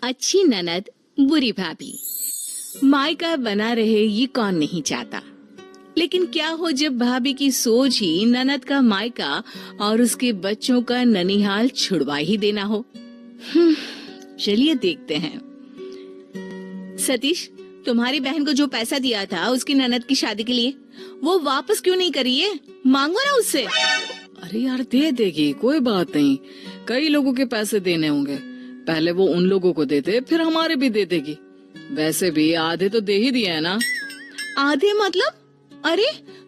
अच्छी ननद बुरी भाभी, मायका बना रहे ये कौन नहीं चाहता। लेकिन क्या हो जब भाभी की सोच ही ननद का मायका और उसके बच्चों का ननिहाल छुड़वा ही देना हो। चलिए देखते हैं। सतीश, तुम्हारी बहन को जो पैसा दिया था उसकी ननद की शादी के लिए, वो वापस क्यों नहीं करी है? मांगो ना उससे। अरे यार, दे देगी, कोई बात नहीं। कई लोगों के पैसे देने होंगे, पहले वो उन लोगों को देते, फिर हमारे भी दे देगी। वैसे भी आधे तो दे ही दिए है ना। आधे मतलब? अरे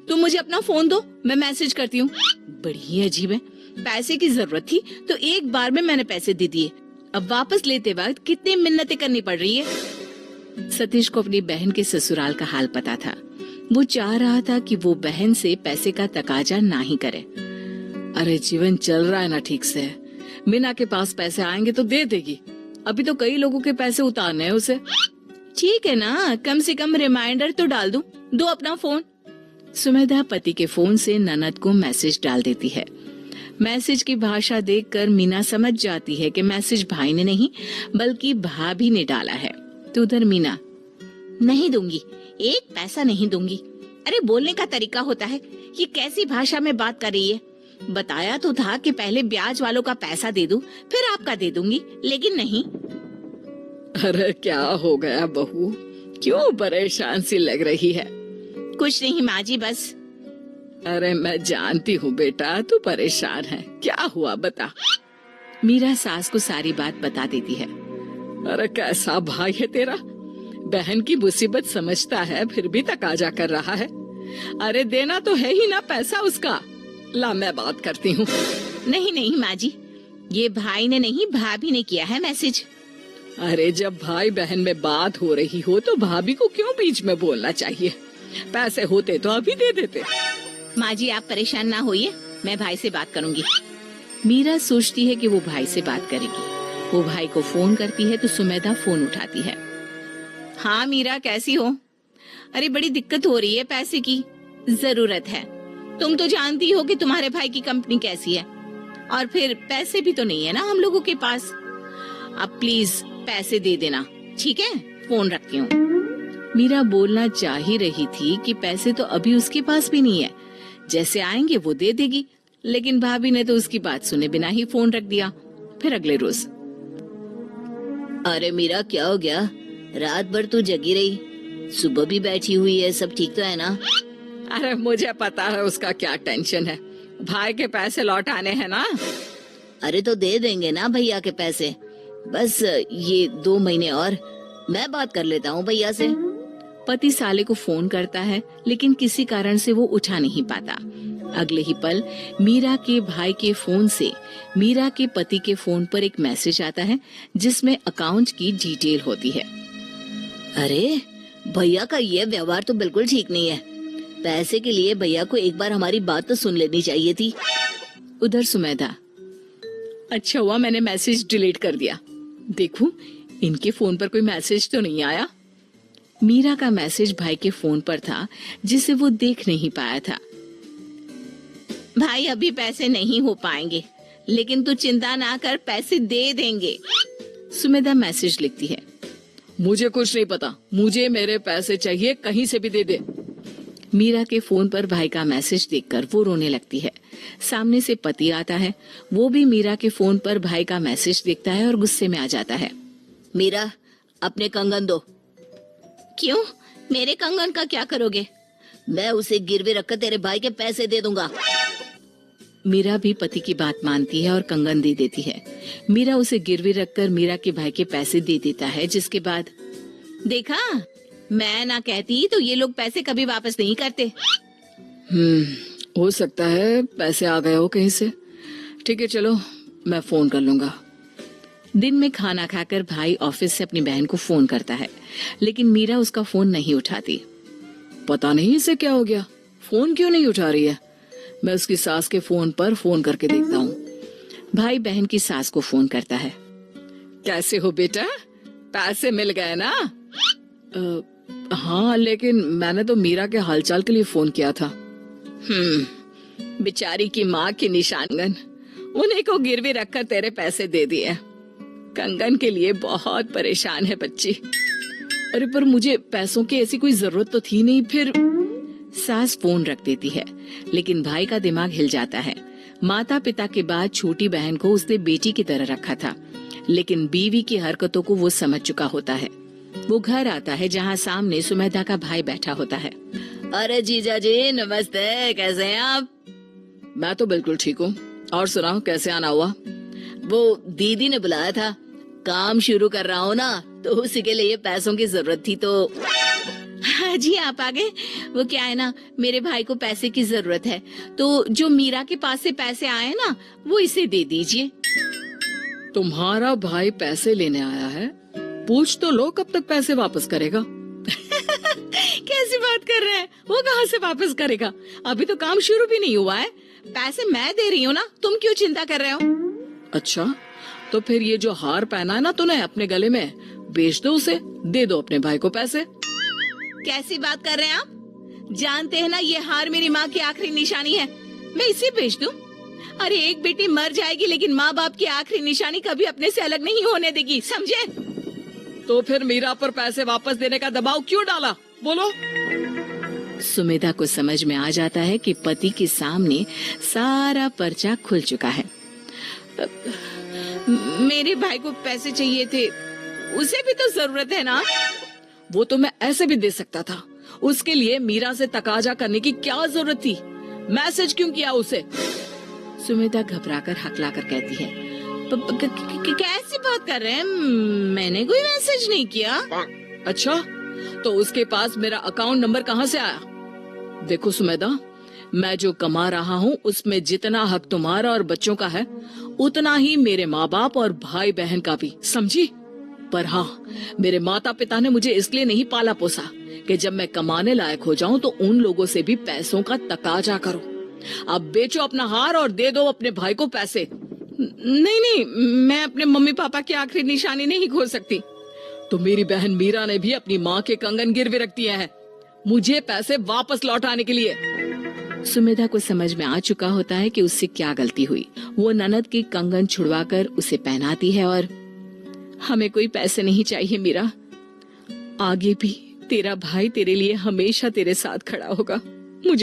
तुम मुझे अपना फोन दो, मैं मैसेज करती हूँ। बड़ी ही अजीब है। पैसे की जरूरत थी तो एक बार में मैंने पैसे दे दिए, अब वापस लेते वक्त कितनी मिन्नतें करनी पड़ रही है। सतीश को अपनी बहन के ससुराल का हाल पता था। वो चाह रहा था कि वो बहन से पैसे का तकाजा ना ही करे। अरे जीवन चल रहा है ना ठीक से, मीना के पास पैसे आएंगे तो दे देगी। अभी तो कई लोगों के पैसे उतारने हैं उसे। ठीक है ना, कम से कम रिमाइंडर तो डाल दूं। दो अपना फोन। सुमेधा पति के फोन से ननद को मैसेज डाल देती है। मैसेज की भाषा देखकर मीना समझ जाती है कि मैसेज भाई ने नहीं बल्कि भाभी ने डाला है। तो उधर मीना, नहीं दूंगी, एक पैसा नहीं दूंगी। अरे बोलने का तरीका होता है, ये कैसी भाषा में बात कर रही है? बताया तो था कि पहले ब्याज वालों का पैसा दे दूं, फिर आपका दे दूंगी, लेकिन नहीं। अरे क्या हो गया बहू, क्यों परेशान सी लग रही है? कुछ नहीं माँ जी, बस। अरे मैं जानती हूँ बेटा, तू परेशान है, क्या हुआ बता। मीरा सास को सारी बात बता देती है। अरे कैसा भाई है तेरा, बहन की मुसीबत समझता है फिर भी तकाजा कर रहा है। अरे देना तो है ही ना पैसा उसका। ला मैं बात करती हूँ। नहीं नहीं माँ जी, ये भाई ने नहीं भाभी ने किया है मैसेज। अरे जब भाई बहन में बात हो रही हो तो भाभी को क्यों बीच में बोलना चाहिए? पैसे होते तो अभी दे देते। माँ जी आप परेशान ना होइए, मैं भाई से बात करूंगी। मीरा सोचती है कि वो भाई से बात करेगी। वो भाई को फोन करती है तो सुमेधा फोन उठाती है। हाँ मीरा, कैसी हो? अरे बड़ी दिक्कत हो रही है, पैसे की जरूरत है। तुम तो जानती हो कि तुम्हारे भाई की कंपनी कैसी है, और फिर पैसे भी तो नहीं है ना हम लोगों के पास। अब प्लीज पैसे दे देना, ठीक है? फोन रखती हूँ। मीरा बोलना चाह ही रही थी कि पैसे तो अभी उसके पास भी नहीं है, जैसे आएंगे वो दे देगी। लेकिन भाभी ने तो उसकी बात सुने बिना ही फोन रख दिया। फिर अगले रोज, अरे मीरा क्या हो गया, रात भर तू जगी रही, सुबह भी बैठी हुई है, सब ठीक तो है ना? अरे मुझे पता है उसका क्या टेंशन है, भाई के पैसे लौटाने हैं ना। अरे तो दे देंगे ना भैया के पैसे, बस ये 2 महीने और, मैं बात कर लेता हूँ भैया से। पति साले को फोन करता है लेकिन किसी कारण से वो उठा नहीं पाता। अगले ही पल मीरा के भाई के फोन से मीरा के पति के फोन पर एक मैसेज आता है जिसमें अकाउंट की डिटेल होती है। अरे भैया का ये व्यवहार तो बिल्कुल ठीक नहीं है। पैसे के लिए भैया को एक बार हमारी बात तो सुन लेनी चाहिए थी। उधर सुमेधा, अच्छा हुआ मैंने मैसेज डिलीट कर दिया, देखूं इनके फोन पर कोई मैसेज तो नहीं आया। मीरा का मैसेज भाई के फोन पर था जिसे वो देख नहीं पाया था। भाई अभी पैसे नहीं हो पाएंगे, लेकिन तू चिंता ना कर, पैसे दे देंगे। सुमेधा मैसेज लिखती है। मुझे कुछ नहीं पता, मुझे मेरे पैसे चाहिए, कहीं से भी दे दे। मीरा के फोन पर भाई का मैसेज देखकर वो रोने लगती है। सामने से पति आता है, वो भी मीरा के फोन पर भाई का मैसेज देखता है और गुस्से में आ जाता है। मीरा अपने कंगन दो। क्यों, मेरे कंगन का क्या करोगे? मैं उसे गिरवे रखकर तेरे भाई के पैसे दे दूंगा। मीरा भी पति की बात मानती है और कंगन दे देती है। मीरा उसे गिरवी रखकर मीरा के भाई के पैसे दे देता है, जिसके बाद, देखा मैं ना कहती तो ये लोग पैसे कभी वापस नहीं करते। हो सकता है पैसे आ गए हो कहीं से। ठीक है चलो, मैं फोन कर लूंगा। दिन में खाना खाकर भाई ऑफिस से अपनी बहन को फोन करता है, लेकिन मीरा उसका फोन नहीं उठाती। पता नहीं इसे क्या हो गया, फोन क्यों नहीं उठा रही है। मैं उसकी सास के फोन पर फोन करके देखता हूँ। भाई बहन की सास को फोन करता है। कैसे हो बेटा, पैसे मिल गए ना? हाँ, लेकिन मैंने तो मीरा के हालचाल के लिए फोन किया था। बेचारी की माँ की निशानगन, उन्हीं को गिरवी रखकर तेरे पैसे दे दिए। कंगन के लिए बहुत परेशान है बच्ची। अरे पर मुझे पैसों की ऐसी कोई जरूरत तो थी नहीं। फिर सास फोन रख देती है, लेकिन भाई का दिमाग हिल जाता है। माता पिता के बाद छोटी बहन को उसने बेटी की तरह रखा था, लेकिन बीवी की हरकतों को वो समझ चुका होता है। वो घर आता है जहाँ सामने सुमेधा का भाई बैठा होता है। अरे जीजा जी नमस्ते, कैसे हैं आप? मैं तो बिल्कुल ठीक हूँ। और सुनाओ, कैसे आना हुआ? वो दीदी ने बुलाया था, काम शुरू कर रहा हूँ ना, तो उसी के लिए पैसों की जरूरत थी। तो हाँ जी, आप आ गए। वो क्या है ना, मेरे भाई को पैसे की जरूरत है, तो जो मीरा के पास से पैसे आए ना, वो इसे दे दीजिए। तुम्हारा भाई पैसे लेने आया है? पूछ तो लो कब तक पैसे वापस करेगा। कैसी बात कर रहे हैं? वो कहाँ से वापस करेगा? अभी तो काम शुरू भी नहीं हुआ है। पैसे मैं दे रही हूँ ना, तुम क्यों चिंता कर रहे हो? अच्छा, तो फिर ये जो हार पहना है ना तूने अपने गले में, बेच दो उसे, दे दो अपने भाई को पैसे। कैसी बात कर रहे हैं आप? जानते हैं ना ये हार मेरी माँ की आखिरी निशानी है, मैं इसे बेच दूं? अरे एक बेटी मर जाएगी, लेकिन माँ बाप की आखिरी निशानी कभी अपने से अलग नहीं होने देगी, समझे? तो फिर मीरा पर पैसे वापस देने का दबाव क्यों डाला, बोलो? सुमेधा को समझ में आ जाता है कि पति के सामने सारा पर्चा खुल चुका है। मेरे भाई को पैसे चाहिए थे, उसे भी तो जरूरत है ना। वो तो मैं ऐसे भी दे सकता था, उसके लिए मीरा से तकाजा करने की क्या जरूरत थी? मैसेज क्यों किया उसे? सुमेधा घबराकर हकलाकर कहती है, कैसी बात कर रहे हैं? मैंने कोई मैसेज नहीं किया। अच्छा, तो उसके पास मेरा अकाउंट नंबर कहाँ से आया? देखो सुमेधा, मैं जो कमा रहा हूँ उसमें जितना हक तुम्हारा और बच्चों का है, उतना ही मेरे माँ बाप और भाई बहन का भी, समझी? पर हाँ, मेरे माता पिता ने मुझे इसलिए नहीं पाला पोसा कि जब मैं कमाने लायक हो जाऊं तो उन लोगों से भी पैसों का तकाजा करो। अब बेचो अपना हार और दे दो अपने भाई को पैसे। नहीं नहीं, मैं अपने मम्मी पापा की आखिरी निशानी नहीं खो सकती। तो मेरी बहन मीरा ने भी अपनी माँ के कंगन गिरवे रख दिए हैं मुझे पैसे वापस लौटाने के लिए। सुमेधा को समझ में आ चुका होता है कि उससे क्या गलती हुई। वो ननद की कंगन छुड़वाकर उसे पहनाती है और हमें कोई पैसे नहीं चाहिए मीरा, आगे भी तेरा भाई तेरे लिए हमेशा तेरे साथ खड़ा होगा। मुझे